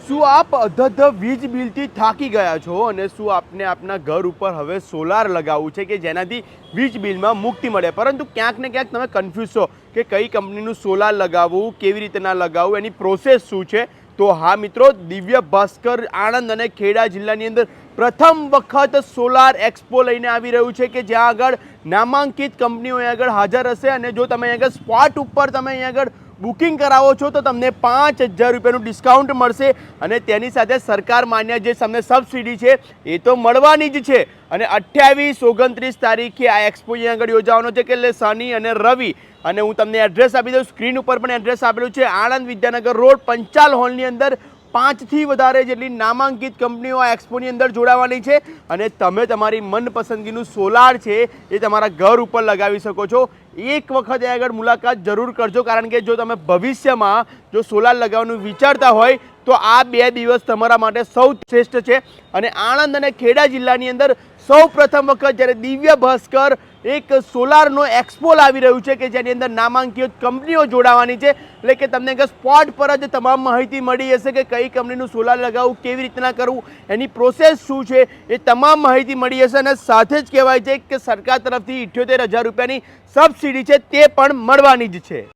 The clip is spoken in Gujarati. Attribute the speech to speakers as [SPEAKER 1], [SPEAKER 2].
[SPEAKER 1] શું આપ અધધ વીજ બિલથી થાકી ગયા છો અને શું આપને આપના ઘર ઉપર હવે સોલાર લગાવવું છે કે જેનાથી વીજ બિલમાં મુક્તિ મળે, પરંતુ ક્યાંક ને ક્યાંક તમે કન્ફ્યુઝ છો કે કઈ કંપનીનું સોલાર લગાવવું, કેવી રીતના લગાવવું, એની પ્રોસેસ શું છે? તો હા મિત્રો, દિવ્ય ભાસ્કર આણંદ અને ખેડા જિલ્લાની અંદર પ્રથમ વખત સોલાર એક્સપો લઈને આવી રહ્યું છે કે જ્યાં આગળ નામાંકિત કંપનીઓ અહીં આગળ હાજર હશે અને જો તમે અહીં આગળ સ્પોટ ઉપર તમે અહીં આગળ બુકિંગ કરાવો છો તો તમને 5,000 રૂપિયાનું ડિસ્કાઉન્ટ મળશે અને તેની સાથે સરકાર માન્ય જે તમને સબસિડી છે એ તો મળવાની જ છે. અને 28-29 તારીખે આ એક્સપો અહીં આગળ યોજાવાનો છે કે એટલે શનિ અને રવિ. અને હું તમને એડ્રેસ આપી દઉં, સ્ક્રીન ઉપર પણ એડ્રેસ આપેલું છે. આણંદ વિદ્યાનગર રોડ પંચાલ હોલની અંદર 5થી વધારે જેટલી નામાંકિત કંપનીઓ આ એક્સપોની અંદર જોડાવાની છે અને તમે તમારી મનપસંદગીનું સોલાર છે એ તમારા ઘર ઉપર લગાવી શકો છો. એક વખત એ આગળ મુલાકાત જરૂર કરજો, કારણ કે જો તમે ભવિષ્યમાં જો સોલાર લગાવવાનું વિચારતા હોય તો આ 2 દિવસ તમારા માટે સૌથી શ્રેષ્ઠ છે. અને આણંદ અને ખેડા જિલ્લાની અંદર સૌ પ્રથમ વખત જ્યારે દિવ્ય ભાસ્કર એક સોલારનો એક્સપો આવી રહ્યું છે કે જેની અંદર નામાંકિત કંપનીઓ જોડાવાની છે, એટલે કે તમને સ્પોટ પર જ તમામ માહિતી મળી જશે કે કઈ કંપનીનું સોલાર લગાવવું, કેવી રીતના કરવું, એની પ્રોસેસ શું છે, એ તમામ માહિતી મળી જશે. અને સાથે જ કહેવાય છે કે સરકાર તરફથી 78,000 રૂપિયાની સબસિડી છે તે પણ મળવાની જ છે.